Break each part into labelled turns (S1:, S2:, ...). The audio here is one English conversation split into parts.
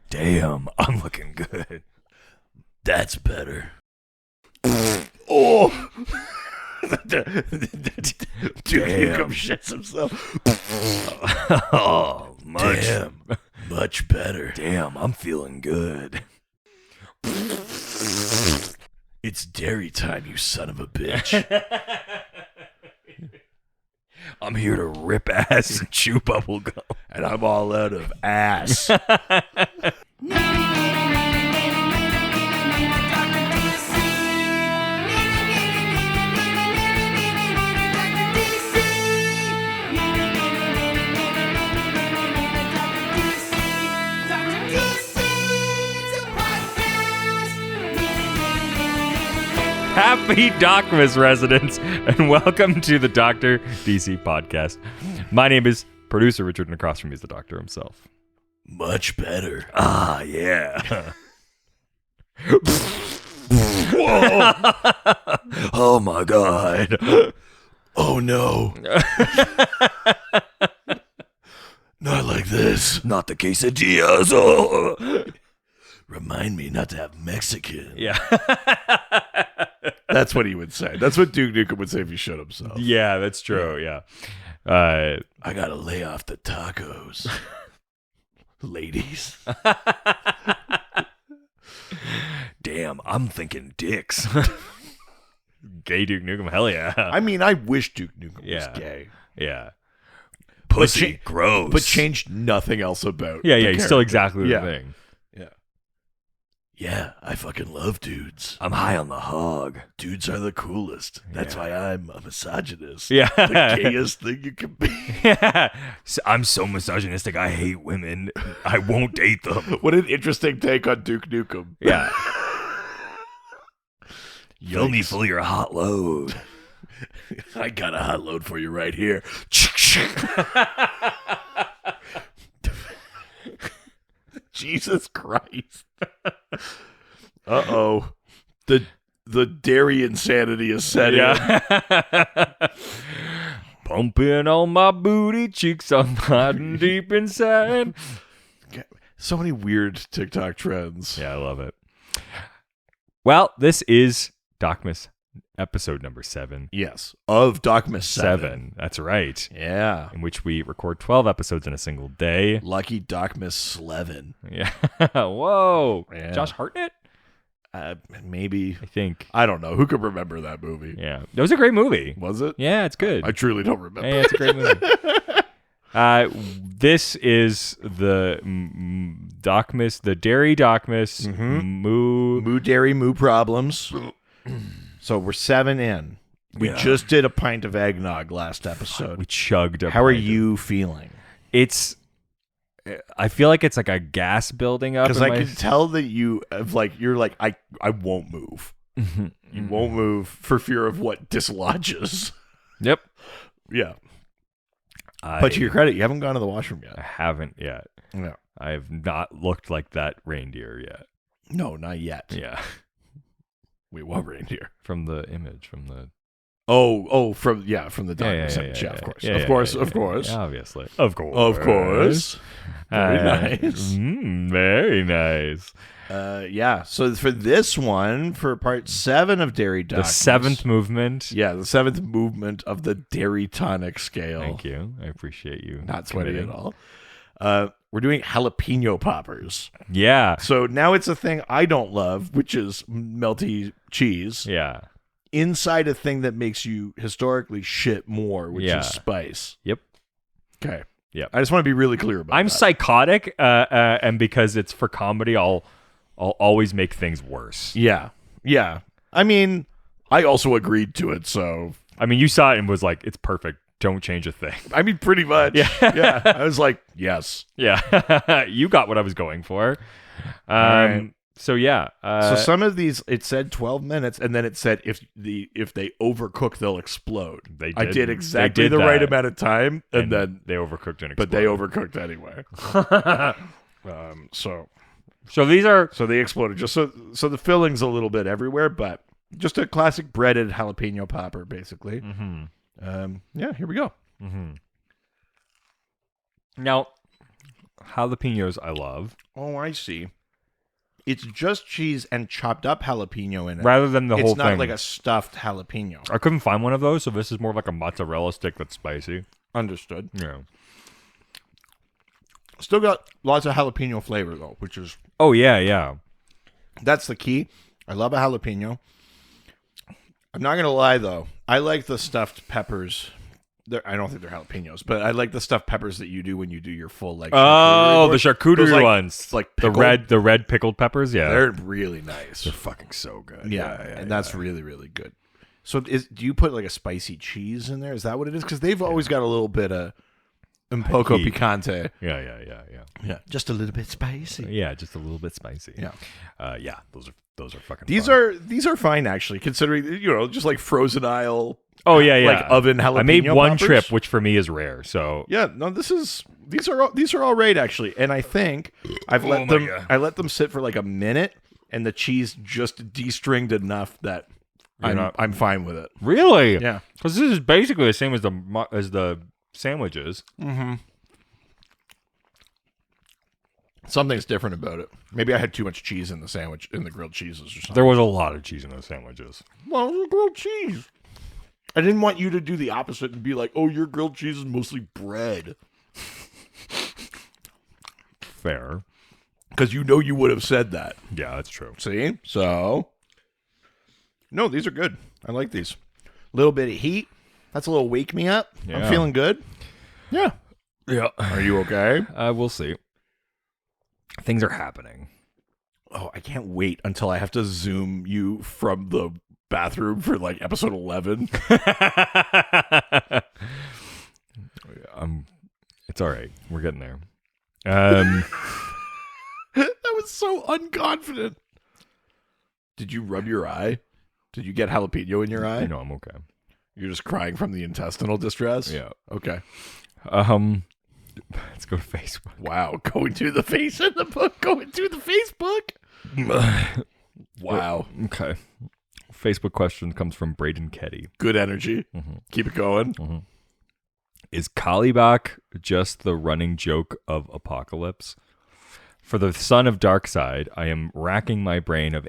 S1: Damn, I'm looking good.
S2: That's better.
S1: Oh!
S2: Dude, Newcomb shits himself.
S1: Oh,
S2: Much better.
S1: Damn, I'm feeling good.
S2: It's dairy time, you son of a bitch.
S1: I'm here to rip ass and chew bubble gum.
S2: And I'm all out of ass.
S3: Happy DocMas residents, and welcome to the Dr. DC podcast. My name is producer Richard, and across from me is the doctor himself.
S2: Much better.
S1: Ah, yeah.
S2: Whoa.
S1: Oh my god.
S2: Oh no. Not like this.
S1: Not the quesadillas. Oh.
S2: Remind me not to have Mexican.
S3: Yeah.
S2: That's what he would say. That's what Duke Nukem would say if he showed himself.
S3: Yeah, that's true. Yeah.
S2: I gotta lay off the tacos. Ladies.
S1: Damn, I'm thinking dicks.
S3: Gay Duke Nukem. Hell yeah.
S2: I mean, I wish Duke Nukem
S3: Yeah.
S2: was gay.
S3: Yeah.
S1: Pussy, gross.
S2: But changed nothing else about
S3: Yeah,
S2: the
S3: yeah. He's still
S2: character.
S3: exactly the
S2: Yeah.
S3: thing.
S2: Yeah, I fucking love dudes.
S1: I'm high on the hog.
S2: Dudes are the coolest. That's
S3: Yeah.
S2: why I'm a misogynist.
S3: Yeah.
S2: The gayest thing you can be.
S3: Yeah.
S1: I'm so misogynistic, I hate women. I won't date them.
S2: What an interesting take on Duke Nukem.
S3: Yeah.
S1: Fill me
S2: Yikes.
S1: full of your hot load.
S2: I got a hot load for you right here. Jesus Christ. Uh-oh. The dairy insanity is setting in.
S3: Yeah. Pumping on my booty cheeks, I'm hiding deep inside.
S2: So many weird TikTok trends.
S3: Yeah, I love it. Well, this is DocMas episode number 7.
S2: Yes. Of DocMas 7.
S3: That's right.
S2: Yeah.
S3: In which we record 12 episodes in a single day.
S2: Lucky DocMas 11.
S3: Yeah. Whoa.
S2: Yeah.
S3: Josh Hartnett?
S2: Maybe.
S3: I think.
S2: I don't know. Who could remember that movie?
S3: Yeah. That was a great movie.
S2: Was it?
S3: Yeah, it's good.
S2: I truly don't remember.
S3: Yeah, it's a great movie. This is the DocMas, the Dairy DocMas
S2: Moo Dairy Moo Problems. So we're 7 in. We
S1: Yeah.
S2: just did a pint of eggnog last episode.
S3: We chugged a
S2: How are
S3: pint of-
S2: you feeling?
S3: I feel like it's like a gas building up.
S2: Because
S3: in
S2: I
S3: my-
S2: can tell that you're like, I won't move. You won't move for fear of what dislodges.
S3: Yep.
S2: Yeah. But to your credit, you haven't gone to the washroom
S3: I
S2: yet.
S3: haven't yet.
S2: No.
S3: I have not looked like that reindeer yet.
S2: No, not yet.
S3: Yeah.
S2: Wait, what reindeer?
S3: From the image, from the...
S2: From the DocMas image. Yeah, of course. Of course.
S3: Yeah, obviously. Of course.
S2: Of course. Very nice.
S3: Very nice.
S2: Yeah. So for this one, for part 7 of Dairy DocMas,
S3: The 7th movement.
S2: Yeah, the 7th movement of the Dairy Tonic scale.
S3: Thank you. I appreciate you.
S2: Not sweaty
S3: committing.
S2: at all. We're doing jalapeno poppers.
S3: Yeah.
S2: So now it's a thing I don't love, which is melty cheese,
S3: Yeah.
S2: inside a thing that makes you historically shit more, which
S3: Yeah.
S2: is spice.
S3: Yep.
S2: Okay.
S3: Yep.
S2: I just want to be really clear about
S3: I'm
S2: that.
S3: psychotic, and because it's for comedy, I'll always make things worse.
S2: Yeah. Yeah. I mean, I also agreed to it, so
S3: I mean, you saw it and was like, "It's perfect. Don't change a thing."
S2: I mean, pretty much.
S3: Yeah.
S2: Yeah. I was like, yes.
S3: Yeah, you got what I was going for.
S2: right.
S3: So yeah.
S2: So some of these, it said 12 minutes, and then it said if they overcook, they'll explode.
S3: They
S2: I
S3: did-
S2: did
S3: they
S2: exactly
S3: did
S2: the right
S3: that.
S2: amount of time, and then
S3: they overcooked and exploded.
S2: but they overcooked anyway.
S3: So these are
S2: So they exploded. Just so the filling's a little bit everywhere, but just a classic breaded jalapeno popper, basically. Yeah, here we go.
S3: now. Jalapenos I love.
S2: Oh, I see. It's just cheese and chopped up jalapeno in it.
S3: Rather than the whole
S2: It's not
S3: thing.
S2: like a stuffed jalapeno.
S3: I couldn't find one of those, so this is more like a mozzarella stick that's spicy.
S2: Understood.
S3: Yeah.
S2: Still got lots of jalapeno flavor, though, which is...
S3: Oh, yeah.
S2: That's the key. I love a jalapeno. I'm not going to lie, though. I like the stuffed peppers. I don't think they're jalapenos, but I like the stuffed peppers that you do when you do your full, like...
S3: Oh, the charcuterie
S2: Those, like,
S3: ones.
S2: like
S3: the red pickled peppers, yeah.
S2: They're really nice.
S3: They're fucking so good.
S2: Yeah, and that's really, really good. So do you put like a spicy cheese in there? Is that what it is? Because they've always got a little bit of un poco
S3: Heat.
S2: picante.
S3: Yeah.
S2: Just a little bit spicy.
S3: Yeah, just a little bit spicy.
S2: Yeah.
S3: Yeah, those are fucking
S2: These
S3: fun.
S2: these are fine, actually, considering, just like frozen aisle.
S3: Oh, yeah.
S2: Like oven jalapeno
S3: I made one
S2: poppers.
S3: trip, which for me is rare, so...
S2: Yeah, no, these are all right, actually. And I think I let them sit for like a minute, and the cheese just de-stringed enough that I'm fine with it.
S3: Really?
S2: Yeah.
S3: Because this is basically the same as the sandwiches.
S2: Mm-hmm. Something's different about it. Maybe I had too much cheese in the sandwich, in the grilled cheeses or something.
S3: There was a lot of cheese in those sandwiches.
S2: Well, it was grilled cheese. I didn't want you to do the opposite and be like, oh, your grilled cheese is mostly bread.
S3: Fair.
S2: Because you would have said that.
S3: Yeah, that's true.
S2: See? So, no, these are good. I like these. Little bit of heat. That's a little wake me up.
S3: Yeah.
S2: I'm feeling good. Yeah.
S3: Yeah.
S2: Are you okay?
S3: We'll see. Things are happening.
S2: Oh, I can't wait until I have to Zoom you from the bathroom for like episode 11.
S3: It's all right. We're getting there.
S2: That was so unconfident. Did you rub your eye? Did you get jalapeno in your eye?
S3: No, I'm okay.
S2: You're just crying from the intestinal distress?
S3: Yeah.
S2: Okay.
S3: Let's go to Facebook.
S2: Wow. Going to the face in the book. Going to the Facebook. Wow.
S3: Okay. Facebook question comes from Braden Ketty.
S2: Good energy.
S3: Mm-hmm.
S2: Keep it going.
S3: Mm-hmm. Is Kalibak just the running joke of Apocalypse? For the son of Darkseid, I am racking my brain of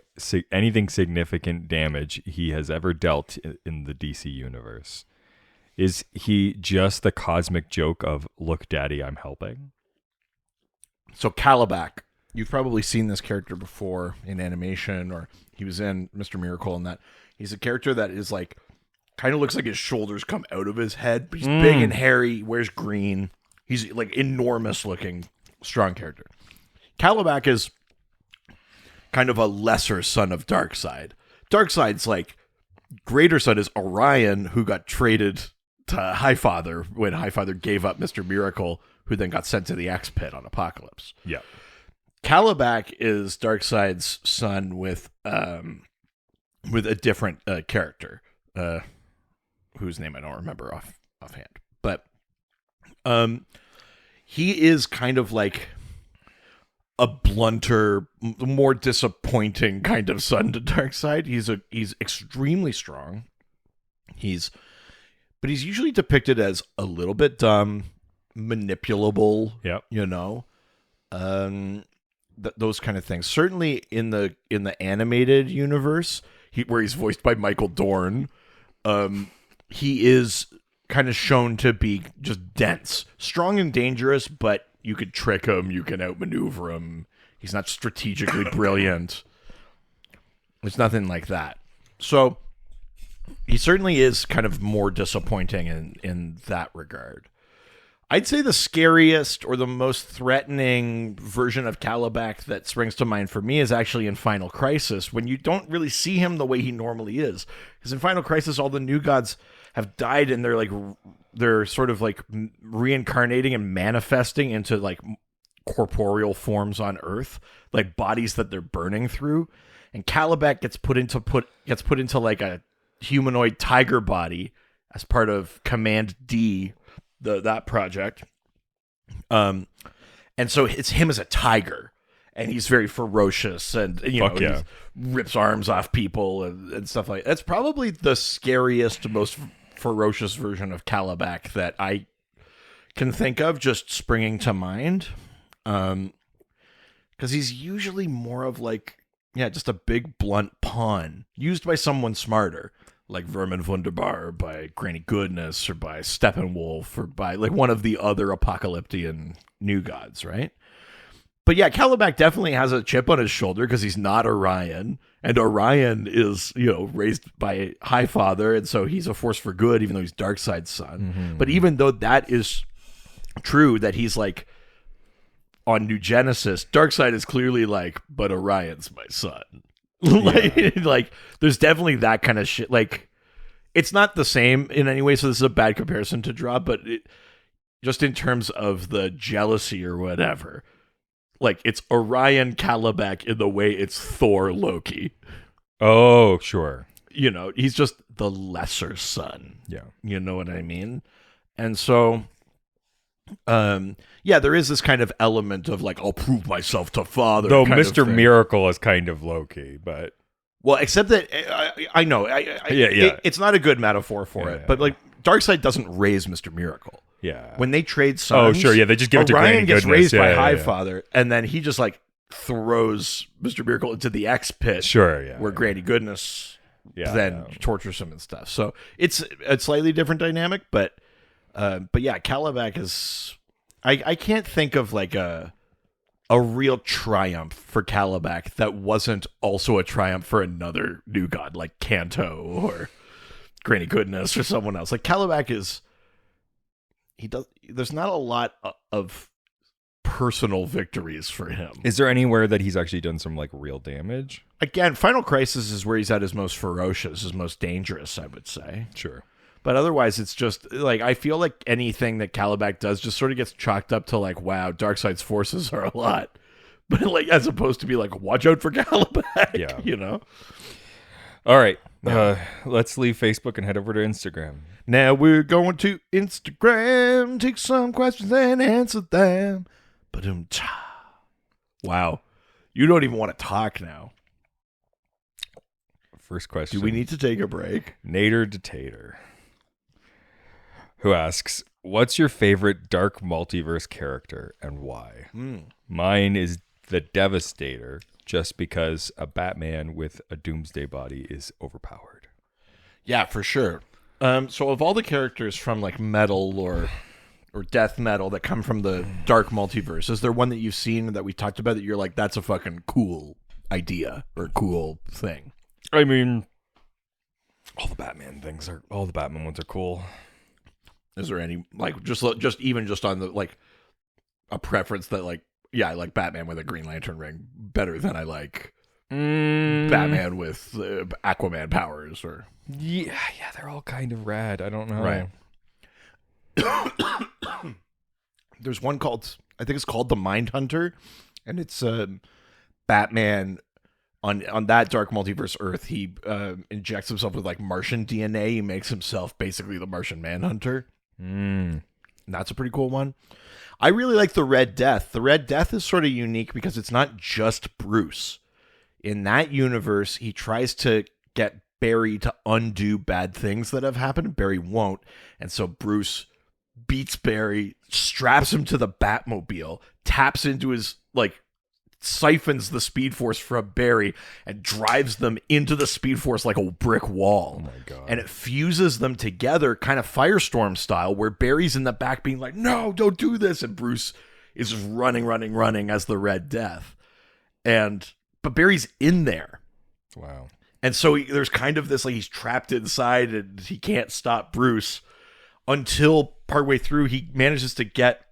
S3: anything significant damage he has ever dealt in the DC universe. Is he just the cosmic joke of, look, daddy, I'm helping?
S2: So Kalibak, you've probably seen this character before in animation, or he was in Mr. Miracle and that. He's a character that is like, kind of looks like his shoulders come out of his head, but he's big and hairy, wears green. He's like enormous looking, strong character. Kalibak is kind of a lesser son of Darkseid. Darkseid's like, greater son is Orion, who got traded to Highfather when Highfather gave up Mr. Miracle, who then got sent to the X Pit on Apocalypse.
S3: Yeah.
S2: Kalibak is Darkseid's son with a different character, whose name I don't remember offhand. But he is kind of like a blunter, more disappointing kind of son to Darkseid. He's extremely strong. But he's usually depicted as a little bit dumb, manipulable.
S3: Yep.
S2: Those kind of things. Certainly in the animated universe, where he's voiced by Michael Dorn, he is kind of shown to be just dense, strong and dangerous, but you could trick him, you can outmaneuver him. He's not strategically brilliant. There's nothing like that. So he certainly is kind of more disappointing in that regard. I'd say the scariest or the most threatening version of Kalibak that springs to mind for me is actually in Final Crisis, when you don't really see him the way he normally is. Because in Final Crisis, all the new gods have died, and they're sort of like reincarnating and manifesting into like corporeal forms on Earth, like bodies that they're burning through. And Kalibak gets put into like a humanoid tiger body as part of Command D, that project. And so it's him as a tiger, and he's very ferocious, and he rips arms off people and stuff like that. That's probably the scariest, most ferocious version of Kalibak that I can think of, just springing to mind. Because he's usually more of like, yeah, just a big blunt pawn used by someone smarter, like Vermin Wunderbar, or by Granny Goodness, or by Steppenwolf, or by like one of the other apocalyptian new gods, right? But yeah, Calabac definitely has a chip on his shoulder because he's not Orion. And Orion is, raised by Highfather, and so he's a force for good, even though he's Darkseid's son.
S3: Mm-hmm.
S2: But even though that is true, that he's like on New Genesis, Darkseid is clearly like, but Orion's my son. like, there's definitely that kind of shit. Like, it's not the same in any way, so this is a bad comparison to draw, but just in terms of the jealousy or whatever. Like, it's Orion Calabac in the way it's Thor Loki.
S3: Oh, sure.
S2: He's just the lesser son.
S3: Yeah.
S2: You know what I mean? And so, there is this kind of element of like, I'll prove myself to father.
S3: Though Mr. Miracle is kind of Loki, but...
S2: Well, except that, I know. It's not a good metaphor for it, but like, Darkseid doesn't raise Mr. Miracle.
S3: Yeah.
S2: When they trade sons,
S3: oh sure, yeah, they just give it to Granny
S2: Orion gets
S3: Goodness.
S2: raised by Highfather, and then he just like throws Mr. Miracle into the X pit.
S3: Sure, yeah.
S2: Where Granny Goodness then tortures him and stuff. So it's a slightly different dynamic, but yeah, Calabac is. I can't think of like a real triumph for Calabac that wasn't also a triumph for another new god like Kanto or Granny Goodness or someone else. Like Calabac is. There's not a lot of personal victories for him.
S3: Is there anywhere that he's actually done some like real damage?
S2: Again, Final Crisis is where he's at his most ferocious, his most dangerous, I would say.
S3: Sure.
S2: But otherwise, it's just like, I feel like anything that Calabac does just sort of gets chalked up to like, wow, Darkseid's forces are a lot. But like, as opposed to be like, watch out for Calabac,
S3: yeah. All right. Let's leave Facebook and head over to Instagram.
S2: Now we're going to Instagram, take some questions and answer them. Wow. You don't even want to talk now.
S3: First question.
S2: Do we need to take a break?
S3: Nader to Tater, who asks, what's your favorite dark multiverse character and why? Mine is the Devastator, just because a Batman with a Doomsday body is overpowered.
S2: Yeah, for sure. So of all the characters from like metal or death metal that come from the dark multiverse, is there one that you've seen that we talked about that you're like, that's a fucking cool idea or cool thing?
S3: I mean, all the Batman ones are cool.
S2: Is there any like just on the like a preference that like, yeah, I like Batman with a Green Lantern ring better than I like Batman with Aquaman powers or
S3: yeah, they're all kind of rad. I don't know.
S2: Right. There's one called, I think it's called the Mindhunter, and it's Batman on that dark multiverse Earth. He injects himself with like Martian DNA. He makes himself basically the Martian Manhunter. And that's a pretty cool one. I really like the Red Death. The Red Death is sort of unique because it's not just Bruce. In that universe, he tries to get Barry to undo bad things that have happened. Barry won't. And so Bruce beats Barry, straps him to the Batmobile, taps into his, like, siphons the Speed Force from Barry and drives them into the Speed Force like a brick wall.
S3: Oh my God.
S2: And it fuses them together kind of Firestorm style, where Barry's in the back being like, no, don't do this. And Bruce is running as the Red Death. But Barry's in there.
S3: Wow.
S2: And so there's kind of this, like, he's trapped inside and he can't stop Bruce until partway through he manages to get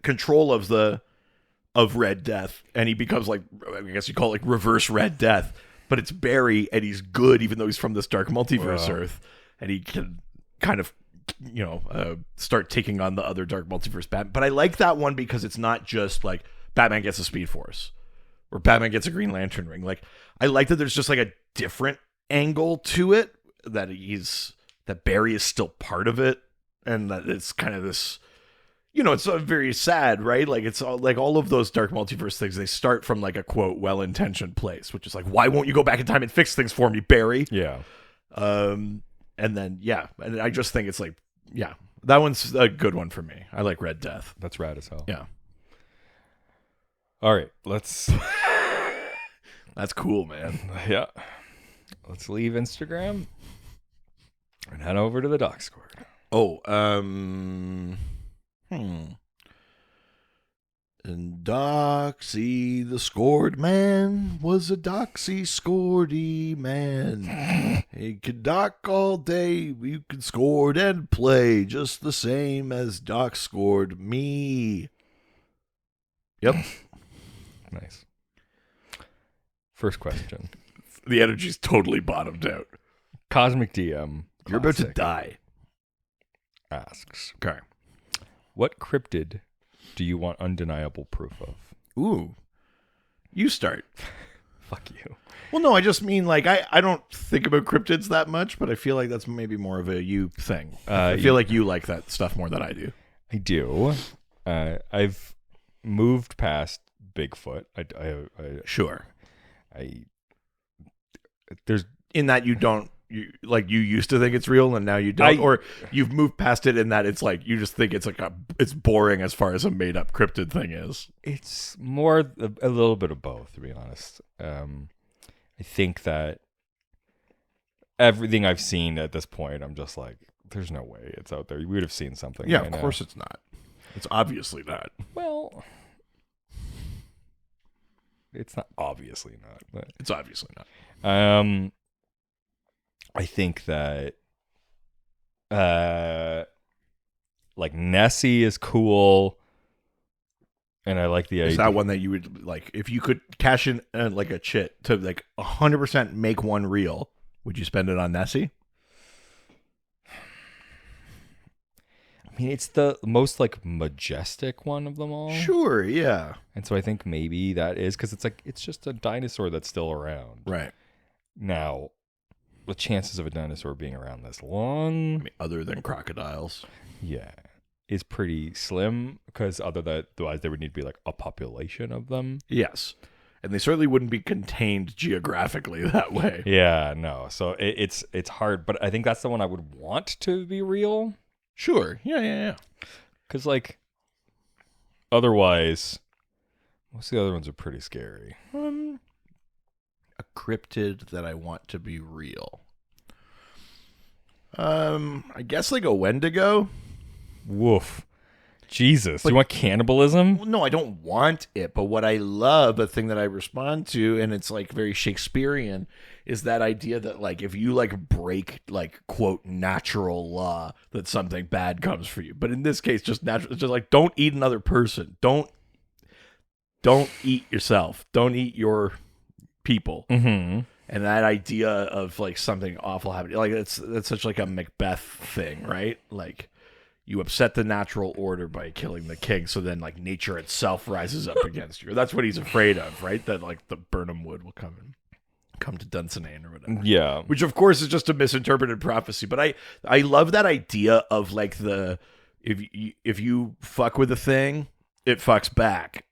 S2: control of Red Death, and he becomes, like, I guess you call it like reverse Red Death, but it's Barry, and he's good even though he's from this dark multiverse Earth, and he can kind of, start taking on the other dark multiverse Batman. But I like that one because it's not just like Batman gets a Speed Force or Batman gets a Green Lantern ring. Like, I like that there's just like a different angle to it, that Barry is still part of it, and that it's kind of this, it's very sad, right? Like, it's all, like, all of those dark multiverse things, they start from like a quote well-intentioned place, which is like, why won't you go back in time and fix things for me, Barry?
S3: Yeah.
S2: And then and I just think it's like, that one's a good one for me. I like Red Death.
S3: That's rad as hell.
S2: Yeah.
S3: All right, let's
S2: That's cool, man.
S3: yeah, let's leave Instagram and head over to the Discord.
S2: Oh, And Doxy, the scored man, was a doxy scoredy man. He could dock all day, you could scored and play, just the same as Doc scored me. Yep.
S3: Nice. First question.
S2: The energy's totally bottomed out.
S3: Cosmic DM.
S2: You're about to
S3: Classic,
S2: die.
S3: asks,
S2: Okay.
S3: what cryptid do you want undeniable proof of?
S2: Ooh. You start.
S3: Fuck you.
S2: Well, no, I just mean, like, I don't think about cryptids that much, but I feel like that's maybe more of a you thing. I feel like you like that stuff more than I do.
S3: I do. I've moved past Bigfoot.
S2: Sure.
S3: There's
S2: In that you don't, you used to think it's real and now you don't, or you've moved past it in that it's like you just think it's like it's boring as far as a made up cryptid thing is.
S3: It's more a little bit of both, to be honest. I think that everything I've seen at this point, I'm just like, there's no way it's out there. We would have seen something.
S2: Yeah,
S3: by
S2: of
S3: now.
S2: course it's not. It's obviously not.
S3: Well, it's not obviously not, but
S2: It's obviously not.
S3: I think that like Nessie is cool, and I like the idea.
S2: Is that one that you would like if you could cash in like a chit to like 100% make one real? Would you spend it on Nessie?
S3: I mean, it's the most like majestic one of them all.
S2: Sure, yeah.
S3: And so I think maybe that is because it's like it's just a dinosaur that's still around.
S2: Right.
S3: Now, the chances of a dinosaur being around this long,
S2: I mean, other than crocodiles.
S3: yeah, is pretty slim because otherwise there would need to be like a population of them.
S2: Yes. And they certainly wouldn't be contained geographically that way.
S3: Yeah, no. So it's hard, but I think that's the one I would want to be real.
S2: Sure. Yeah.
S3: Because, like, otherwise, most of the other ones are pretty scary.
S2: A cryptid that I want to be real. I guess like a Wendigo.
S3: Woof. Jesus. You want cannibalism?
S2: Well, no, I don't want it, but what I love, a thing that I respond to, and it's like very Shakespearean, is that idea that like if you like break like quote natural law, that something bad comes for you. But in this case, just natural. It's just like don't eat another person. Don't eat yourself. Don't eat your people.
S3: Mm-hmm.
S2: And that idea of like something awful happening, like that's such like a Macbeth thing, right? Like you upset the natural order by killing the king, so then like nature itself rises up against you. That's what he's afraid of, right? That like the Burnham Wood will come to Dunsinane or whatever.
S3: Yeah.
S2: Which of course is just a misinterpreted prophecy, but I love that idea of like the if you fuck with a thing, it fucks back.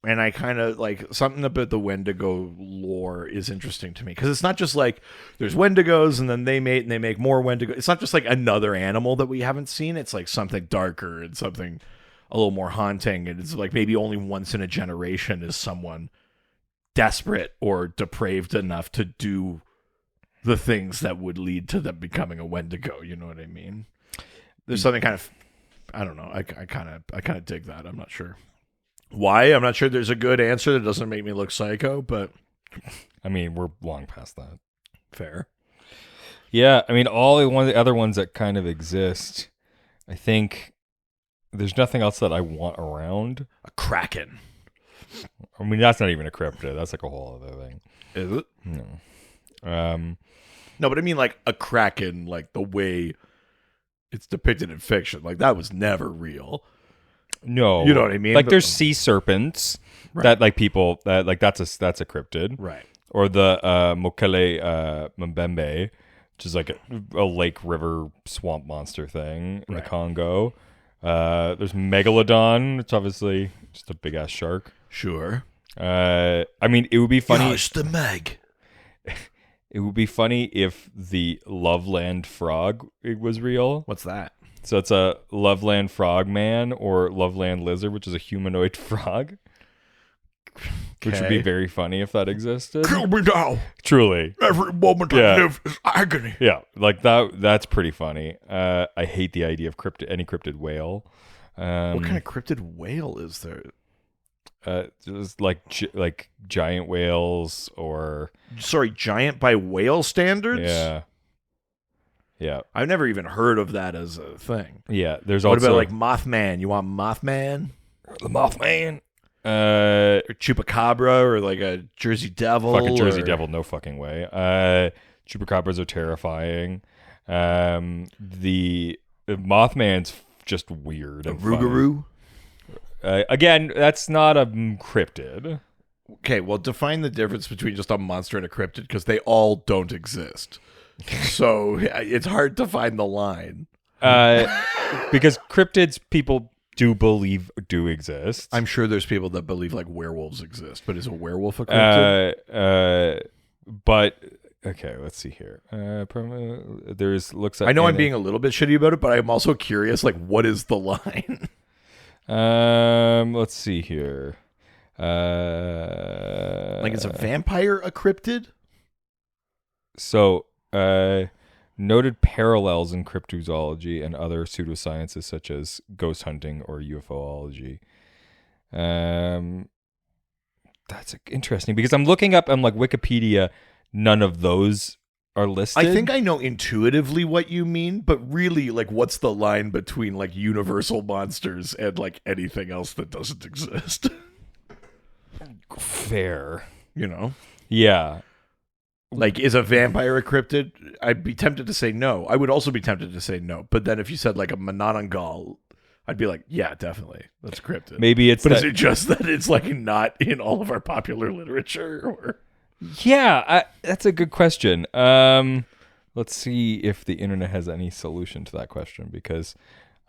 S2: And I kind of like something about the Wendigo lore is interesting to me because it's not just like there's Wendigos and then they mate and they make more Wendigo. It's not just like another animal that we haven't seen. It's like something darker and something a little more haunting. And it's like maybe only once in a generation is someone desperate or depraved enough to do the things that would lead to them becoming a Wendigo. You know what I mean? There's something kind of, I don't know. I kind of dig that. I'm not sure why. I'm not sure there's a good answer that doesn't make me look psycho, but
S3: I mean, we're long past that.
S2: fair.
S3: Yeah, I mean, one of the other ones that kind of exist, I think there's nothing else that I want around.
S2: A kraken.
S3: I mean, that's not even a cryptid. That's like a whole other thing.
S2: Is it?
S3: No.
S2: No, but I mean like a kraken, like the way it's depicted in fiction. Like that was never real.
S3: No.
S2: You know what I mean?
S3: Like there's sea serpents that like people that like that's a cryptid.
S2: Right.
S3: Or the Mokele Mbembe, which is like a lake river swamp monster thing in the Congo. There's Megalodon, it's obviously just a big ass shark.
S2: Sure.
S3: I mean, it would be funny.
S2: Gosh, the Meg.
S3: It would be funny if the Loveland frog was real.
S2: What's that?
S3: So it's a Loveland frog man or Loveland lizard, which is a humanoid frog. which would be very funny if that existed.
S2: Kill me now.
S3: Truly.
S2: Every moment
S3: Yeah.
S2: I live is agony.
S3: Yeah, like that's pretty funny. I hate the idea of any cryptid whale.
S2: What kind of cryptid whale is there?
S3: Just like giant whales or
S2: Sorry, giant by whale standards?
S3: Yeah.
S2: I've never even heard of that as a thing.
S3: Yeah, there's
S2: What
S3: also
S2: about like Mothman? You want Mothman?
S3: the Mothman.
S2: Or Chupacabra or like a Jersey Devil?
S3: Fucking Jersey Devil, no fucking way. Chupacabras are terrifying. The Mothman's just weird.
S2: A Rougarou?
S3: Again, that's not a cryptid.
S2: Okay, well, define the difference between just a monster and a cryptid because they all don't exist. So it's hard to find the line.
S3: Because cryptids, people do believe do exist.
S2: I'm sure there's people that believe like werewolves exist, but is a werewolf a cryptid?
S3: But okay, let's see here. Looks like
S2: I know I'm being a little bit shitty about it, but I'm also curious. Like, what is the line?
S3: Let's see here.
S2: Like, is a vampire a cryptid?
S3: So, noted parallels in cryptozoology and other pseudosciences such as ghost hunting or UFOlogy. That's interesting because I'm looking up on like Wikipedia. None of those are listed.
S2: I think I know intuitively what you mean, but really, like, what's the line between like universal monsters and like anything else that doesn't exist?
S3: Fair.
S2: You know?
S3: Yeah.
S2: Like, is a vampire a cryptid? I'd be tempted to say no. I would also be tempted to say no. But then if you said like a Mononongal, I'd be like, yeah, definitely. That's a cryptid.
S3: Maybe it's
S2: But is it just that it's like not in all of our popular literature? Or
S3: yeah, that's a good question. Let's see if the internet has any solution to that question because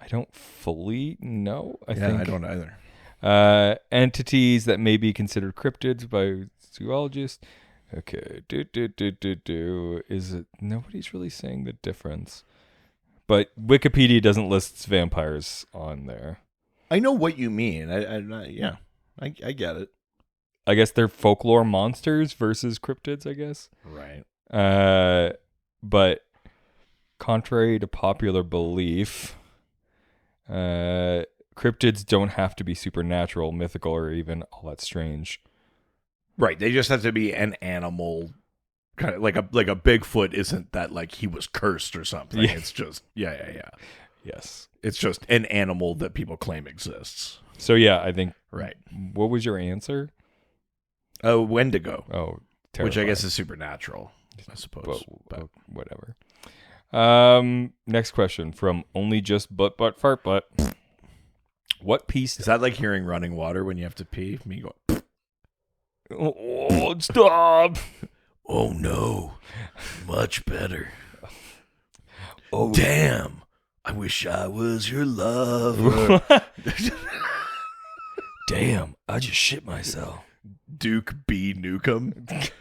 S3: I don't fully know. I
S2: don't either.
S3: Entities that may be considered cryptids by zoologists. Okay, is it? Nobody's really saying the difference, but Wikipedia doesn't list vampires on there.
S2: I know what you mean. I get it.
S3: I guess they're folklore monsters versus cryptids. I guess.
S2: Right.
S3: But contrary to popular belief, cryptids don't have to be supernatural, mythical, or even all that strange.
S2: Right, they just have to be an animal, kind of like a Bigfoot. Isn't that like he was cursed or something?
S3: Yeah.
S2: It's just
S3: Yes,
S2: it's just an animal that people claim exists.
S3: So yeah, I think.
S2: Right.
S3: What was your answer?
S2: Wendigo.
S3: Oh, terrifying.
S2: Which I guess is supernatural, I suppose.
S3: But whatever. Next question from only just but fart but. What piece
S2: Is that like hearing running water when you have to pee? Me go.
S3: Oh, stop!
S2: Oh no, much better. Oh damn! I wish I was your lover.
S1: Damn, I just shit myself.
S2: Duke B. Nukem.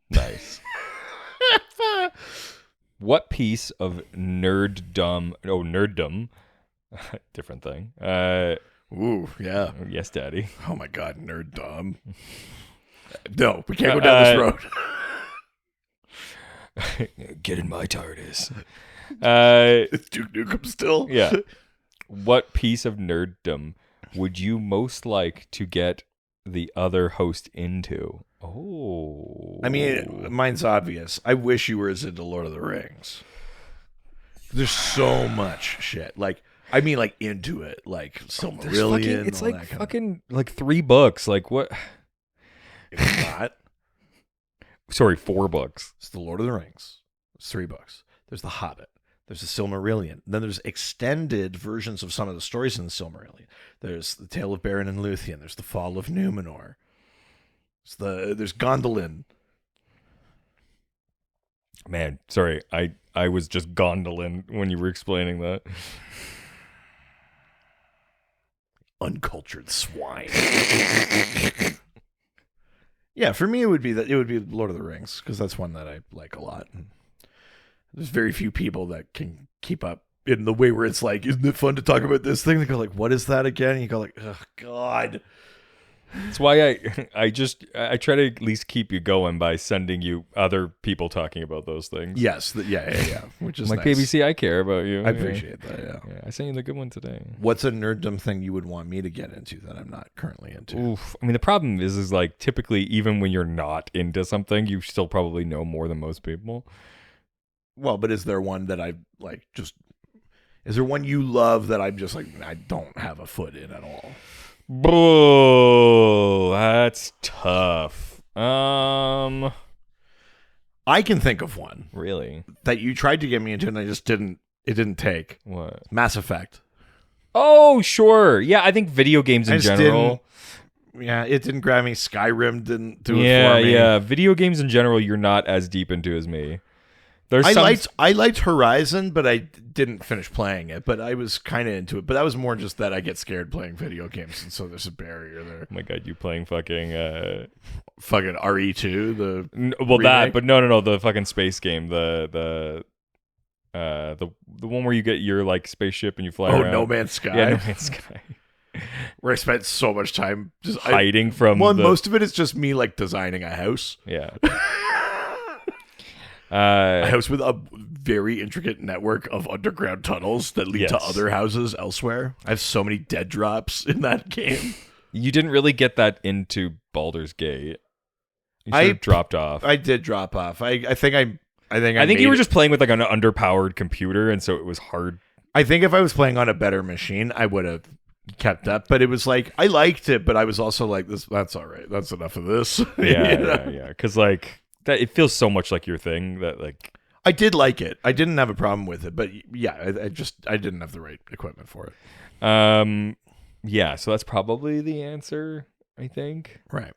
S3: Nice. What piece of nerddom, different thing.
S2: Ooh, yeah.
S3: Yes, Daddy.
S2: Oh my god, nerd dumb. No, we can't go down this road.
S1: Get in my TARDIS.
S2: It's Duke Nukem still?
S3: Yeah. What piece of nerddom would you most like to get the other host into? Oh.
S2: I mean, mine's obvious. I wish you were as into Lord of the Rings. There's so much shit. Like, I mean, like, into it. Like, Silmarillion.
S3: It's
S2: all
S3: like
S2: that kind
S3: fucking, like 3 books. Like, what?
S2: It's not.
S3: Sorry, 4 books.
S2: It's the Lord of the Rings. It's 3 books. There's the Hobbit. There's the Silmarillion. Then there's extended versions of some of the stories in the Silmarillion. There's the Tale of Beren and Luthien. There's the Fall of Numenor. There's Gondolin.
S3: Man, sorry. I was just Gondolin when you were explaining that.
S2: Uncultured swine. Yeah, for me it would be Lord of the Rings because that's one that I like a lot. And there's very few people that can keep up in the way where it's like, isn't it fun to talk about this thing? They go like, what is that again? And you go like, oh God.
S3: That's why I try to at least keep you going by sending you other people talking about those things.
S2: Yes, yeah. Which is
S3: like
S2: nice.
S3: BBC, I care about you.
S2: I appreciate that. Yeah.
S3: I sent you the good one today.
S2: What's a nerddom thing you would want me to get into that I'm not currently into?
S3: Oof. I mean, the problem is like typically even when you're not into something, you still probably know more than most people.
S2: Well, but is there one that I like? Is there one you love that I'm just like I don't have a foot in at all?
S3: Boo, that's tough.
S2: I can think of one
S3: Really?
S2: that you tried to get me into and I just didn't. It didn't take.
S3: What?
S2: Mass Effect.
S3: Oh, sure. Yeah, I think video games in general.
S2: Yeah, it didn't grab me. Skyrim didn't do it
S3: Yeah,
S2: for me.
S3: yeah. Video games in general, you're not as deep into as me.
S2: I liked Horizon, but I didn't finish playing it. But I was kind of into it. But that was more just that I get scared playing video games, and so there's a barrier there.
S3: Oh my god, you playing fucking
S2: RE2, the
S3: well
S2: remake?
S3: that, but no, the fucking space game, the one where you get your like spaceship and you fly around.
S2: No Man's Sky.
S3: Yeah, No Man's Sky.
S2: Where I spent so much time just
S3: Hiding from
S2: most of it is just me like designing a house.
S3: Yeah.
S2: A house with a very intricate network of underground tunnels that lead to other houses elsewhere. I have so many dead drops in that game.
S3: You didn't really get that into Baldur's Gate. You sort of dropped off.
S2: I did drop off. I think
S3: you were just playing with like an underpowered computer, and so it was hard.
S2: I think if I was playing on a better machine, I would have kept up. But it was like I liked it, but I was also like, that's all right. That's enough of this.
S3: Yeah. Because like that, it feels so much like your thing that like
S2: I did like it. I didn't have a problem with it, but yeah, I didn't have the right equipment for it.
S3: Yeah. So that's probably the answer, I think.
S2: Right.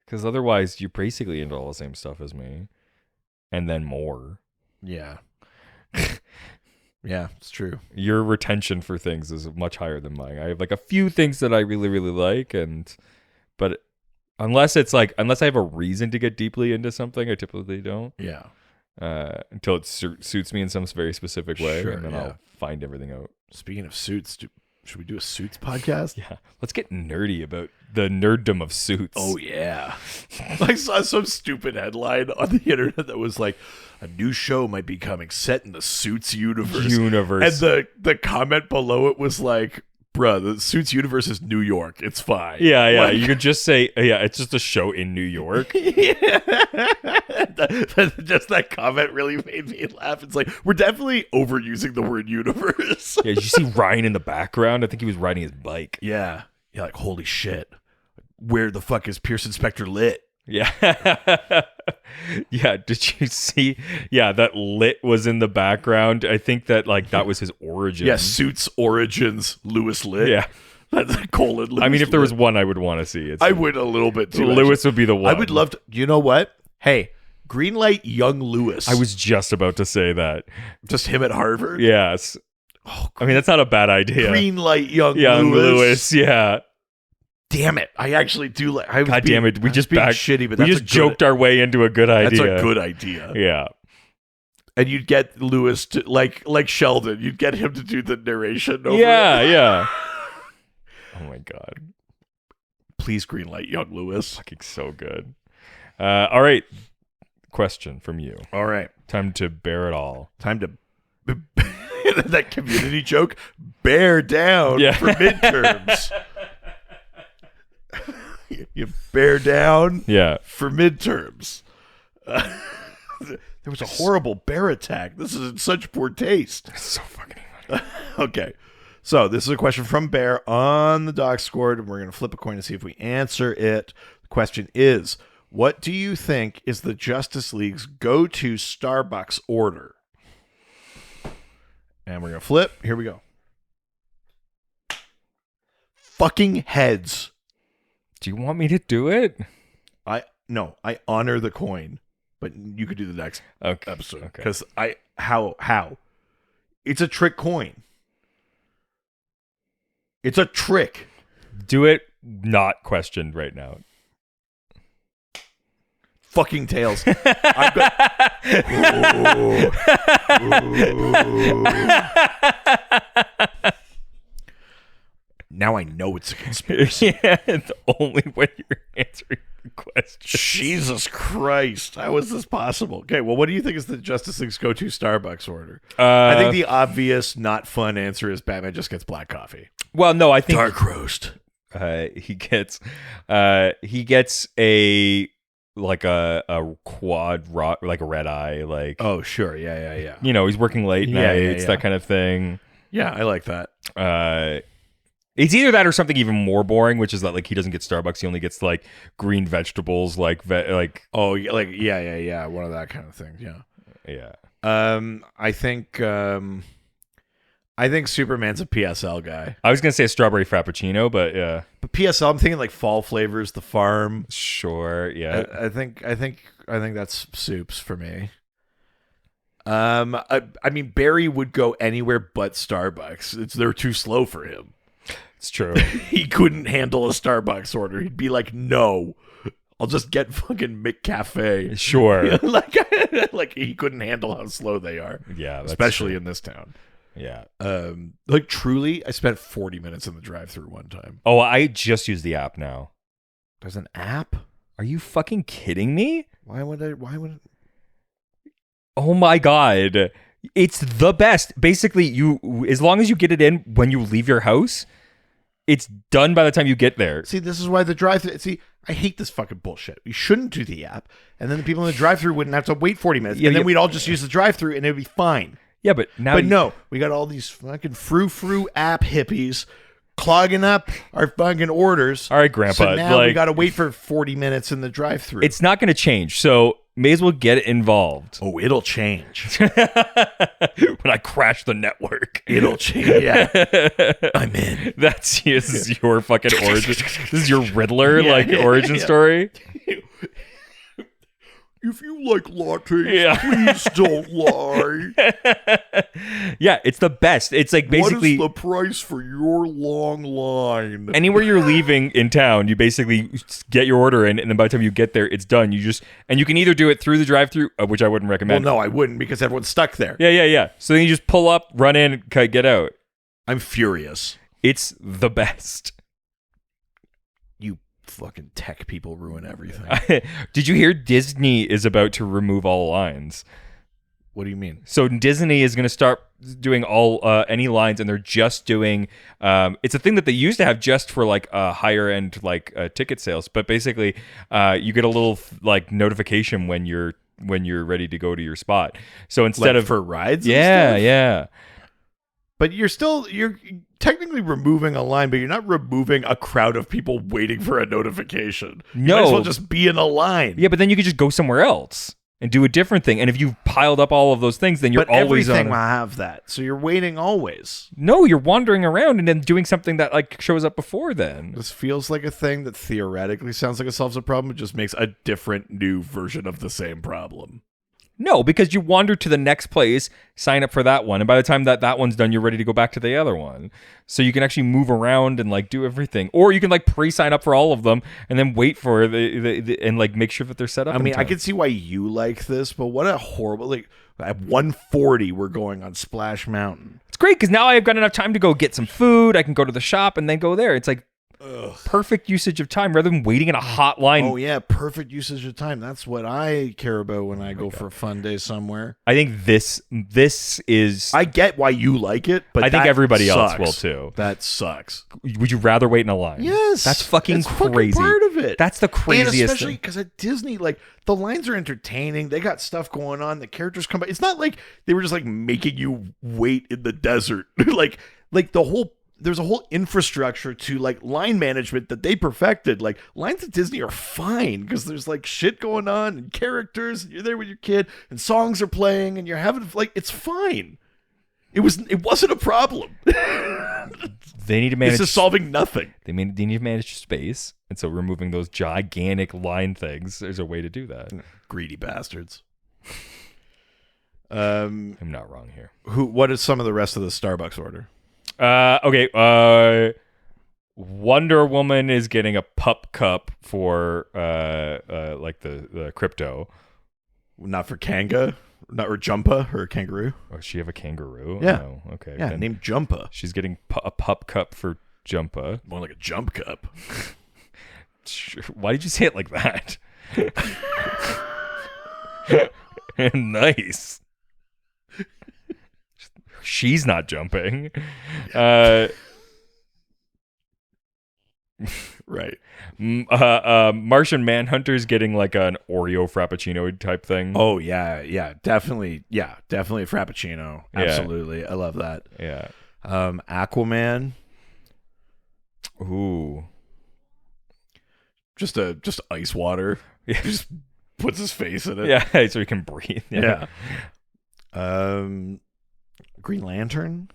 S3: Because otherwise, you're basically into all the same stuff as me, and then more.
S2: Yeah. Yeah, it's true.
S3: Your retention for things is much higher than mine. I have like a few things that I really, really like, but unless I have a reason to get deeply into something, I typically don't.
S2: Yeah.
S3: Until it suits me in some very specific way,
S2: Sure,
S3: and then
S2: yeah.
S3: I'll find everything out.
S2: Speaking of Suits, should we do a Suits podcast?
S3: Yeah, let's get nerdy about the nerddom of Suits.
S2: Oh yeah. I saw some stupid headline on the internet that was like, a new show might be coming set in the Suits universe. And the comment below it was like, bruh, the Suits universe is New York. It's fine.
S3: Yeah.
S2: Like,
S3: You could just say, yeah, it's just a show in New York.
S2: Yeah. Just that comment really made me laugh. It's like, we're definitely overusing the word universe.
S3: Yeah, did you see Ryan in the background? I think he was riding his bike.
S2: Yeah. Yeah, like, holy shit. Where the fuck is Pearson Spector lit?
S3: Yeah. Yeah, did you see? Yeah, that lit was in the background. I think that like that was his origin.
S2: Yeah, Suits Origins, Lewis Lit.
S3: Yeah.
S2: That's a colon. Lewis
S3: I mean, if there was
S2: Lit.
S3: one I would want to see,
S2: I would a little bit too.
S3: Lewis would be the one.
S2: I would love to. You know what? Hey, greenlight young Lewis.
S3: I was just about to say that.
S2: Just him at Harvard?
S3: Yes.
S2: Oh,
S3: I mean, that's not a bad idea.
S2: greenlight young
S3: Lewis. Yeah.
S2: Damn it! I actually do like.
S3: God damn it! We just
S2: shitty, but
S3: we just joked our way into a good idea.
S2: That's a good idea.
S3: Yeah.
S2: And you'd get Lewis to like Sheldon. You'd get him to do the narration. Over
S3: Yeah. Oh my god!
S2: Please greenlight young Lewis.
S3: Fucking so good. All right. Question from you.
S2: All right.
S3: Time to bear it all.
S2: Time to that community joke. Bear down for midterms. You bear down for midterms. There was a horrible bear attack. This is in such poor taste.
S3: It's so fucking funny.
S2: Okay. So this is a question from Bear on the doc scored, and we're going to flip a coin to see if we answer it. The question is, what do you think is the Justice League's go-to Starbucks order? And we're going to flip. Here we go. Fucking heads.
S3: Do you want me to do it?
S2: I honor the coin, but you could do the next episode because how it's a trick coin. It's a trick.
S3: Do it not questioned right now.
S2: fucking tails. I've got. Now I know it's a conspiracy.
S3: Yeah, it's only when you're answering the question.
S2: Jesus Christ. How is this possible? Okay, well, what do you think is the Justice League's go-to Starbucks order? I think the obvious, not fun answer is Batman just gets black coffee.
S3: Well, no, I think
S2: Dark roast.
S3: he gets a like a quad like a red eye, like
S2: Oh, sure. Yeah.
S3: you know, he's working late nights, that kind of thing.
S2: Yeah, I like that.
S3: It's either that or something even more boring, which is that like he doesn't get Starbucks, he only gets like green vegetables, like
S2: Oh, yeah. One of that kind of thing. Yeah.
S3: yeah.
S2: I think Superman's a PSL guy.
S3: I was gonna say a strawberry frappuccino, but yeah,
S2: But PSL, I'm thinking like fall flavors, the farm.
S3: sure, yeah.
S2: I think that's soups for me. I mean Barry would go anywhere but Starbucks. They're too slow for him.
S3: It's true.
S2: He couldn't handle a Starbucks order. He'd be like, "No, I'll just get fucking McCafe."
S3: Sure.
S2: like he couldn't handle how slow they are.
S3: Yeah, that's
S2: especially
S3: true.
S2: in this town.
S3: Yeah.
S2: Like truly, I spent 40 minutes in the drive-through one time.
S3: Oh, I just use the app now.
S2: There's an app?
S3: Are you fucking kidding me?
S2: Why would it?
S3: Oh my god. It's the best. Basically, you as long as you get it in when you leave your house, it's done by the time you get there.
S2: See, this is why the drive-through. See, I hate this fucking bullshit. We shouldn't do the app, and then the people in the drive-through wouldn't have to wait 40 minutes, and then we'd all just use the drive-through, and it'd be fine.
S3: Yeah, but now.
S2: But no, we got all these fucking frou-frou app hippies clogging up our fucking orders.
S3: All right, Grandpa.
S2: So now we got to wait for 40 minutes in the drive-through.
S3: It's not going to change, so may as well get involved.
S2: Oh, it'll change.
S3: When I crash the network.
S2: It'll change. Yeah. I'm in.
S3: This is your fucking origin. This is your Riddler, origin story.
S2: If you like lattes, please don't lie.
S3: Yeah, it's the best. It's like basically...
S2: What is the price for your long line?
S3: Anywhere you're leaving in town, you basically get your order in, and then by the time you get there, it's done. And you can either do it through the drive-thru, which I wouldn't recommend.
S2: Well, no, I wouldn't because everyone's stuck there.
S3: Yeah. So then you just pull up, run in, get out.
S2: I'm furious.
S3: It's the best.
S2: You fucking tech people ruin everything.
S3: Did you hear Disney is about to remove all lines?
S2: What do you mean?
S3: So Disney is going to start doing all any lines, and they're just doing. It's a thing that they used to have just for like higher end ticket sales, but basically you get a little like notification when you're ready to go to your spot. So instead of
S2: for rides,
S3: yeah.
S2: But you're technically removing a line, but you're not removing a crowd of people waiting for a notification. You might as well just be in a line.
S3: Yeah, but then you could just go somewhere else and do a different thing. And if you've piled up all of those things, then you're always
S2: everything
S3: on.
S2: will have that. So you're waiting always.
S3: No, you're wandering around and then doing something that like shows up before then.
S2: This feels like a thing that theoretically sounds like it solves a problem. It just makes a different new version of the same problem.
S3: No, because you wander to the next place, sign up for that one, and by the time that one's done, you're ready to go back to the other one. So you can actually move around and like do everything, or you can like pre-sign up for all of them and then wait for the and like make sure that they're set up.
S2: I mean, I can see why you like this, but what a horrible at 1:40 we're going on Splash Mountain.
S3: It's great because now I've got enough time to go get some food. I can go to the shop and then go there. It's like. Ugh. Perfect usage of time rather than waiting in a hot line.
S2: Oh yeah, perfect usage of time. That's what I care about when I go for a fun day somewhere.
S3: I think this is.
S2: I get why you like it, but
S3: I think everybody else will too.
S2: That sucks.
S3: Would you rather wait in a line?
S2: Yes,
S3: that's fucking crazy.
S2: Fucking part of it.
S3: That's the craziest
S2: and especially because at Disney, like the lines are entertaining. They got stuff going on. The characters come by. It's not like they were just like making you wait in the desert. like the whole. There's a whole infrastructure to like line management that they perfected. Like lines at Disney are fine because there's like shit going on and characters. And you're there with your kid and songs are playing and you're having like it's fine. It wasn't a problem.
S3: They need to manage.
S2: This is solving nothing.
S3: They need to manage space, and so removing those gigantic line things. There's a way to do that.
S2: Greedy bastards.
S3: I'm not wrong here.
S2: What is some of the rest of the Starbucks order?
S3: Okay. Wonder Woman is getting a pup cup for like the crypto.
S2: Not for Kanga, not for Jumpa, her kangaroo.
S3: Oh, does she have a kangaroo?
S2: Yeah.
S3: Oh, okay.
S2: Yeah,
S3: Then
S2: named Jumpa.
S3: she's getting a pup cup for Jumpa.
S2: More like a jump cup.
S3: Why did you say it like that? Nice. She's not jumping.
S2: Right.
S3: Martian Manhunter's getting like an Oreo Frappuccino type thing.
S2: Oh yeah, definitely Frappuccino.
S3: Yeah.
S2: Absolutely, I love that.
S3: Yeah.
S2: Aquaman,
S3: Ooh.
S2: just ice water.
S3: Yeah.
S2: Just puts his face in it.
S3: Yeah, so he can breathe.
S2: Yeah. Green Lantern.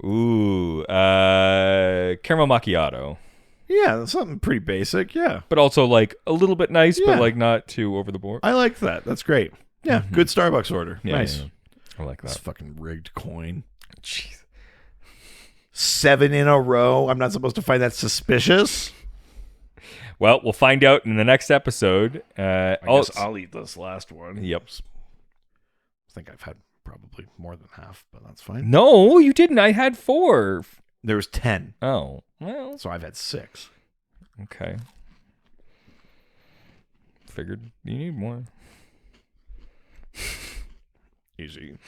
S3: Ooh. Caramel macchiato.
S2: Yeah, that's something pretty basic. Yeah,
S3: But also like a little bit nice,
S2: Yeah.
S3: but like not too over the board.
S2: I like that. That's great. Yeah, good Starbucks order.
S3: Yeah,
S2: Nice.
S3: yeah. I like
S2: This
S3: that.
S2: fucking rigged coin.
S3: Jeez.
S2: 7 in a row. I'm not supposed to find that suspicious.
S3: Well, we'll find out in the next episode.
S2: I guess I'll eat this last one.
S3: Yep.
S2: I think I've had probably more than half, but that's fine.
S3: No, you didn't. I had 4.
S2: There was 10,
S3: Oh, well,
S2: so I've had 6.
S3: okay. Figured you need more.
S2: Easy.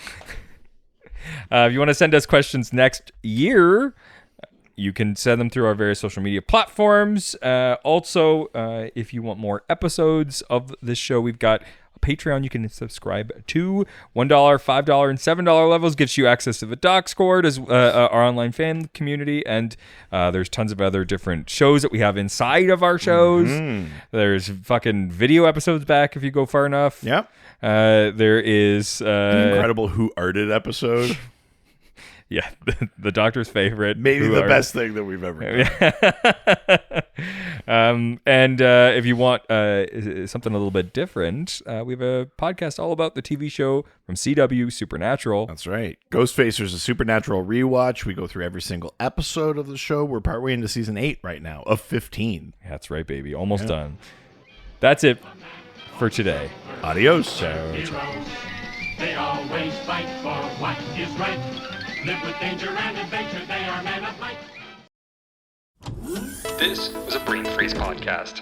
S3: If you want to send us questions next year, you can send them through our various social media platforms. Also, if you want more episodes of this show, we've got a Patreon you can subscribe to. $1, $5, and $7 levels gives you access to the Discord, as our online fan community, and there's tons of other different shows that we have inside of our shows. There's fucking video episodes back if you go far enough.
S2: Yep.
S3: There is
S2: The incredible Who Arted episode.
S3: yeah, the doctor's favorite.
S2: Maybe
S3: Who
S2: the
S3: Are-
S2: best thing that we've ever done.
S3: And if you want something a little bit different, we have a podcast all about the TV show from CW, Supernatural.
S2: That's right. Ghostfacers, a Supernatural rewatch. We go through every single episode of the show. We're partway into season 8 right now of 15.
S3: That's right, baby. Almost done. That's it for today.
S2: Adios.
S3: Ciao.
S4: Heroes. They always fight for what is right. Live with danger and adventure. They are men of might.
S5: This was a Brain Freeze podcast.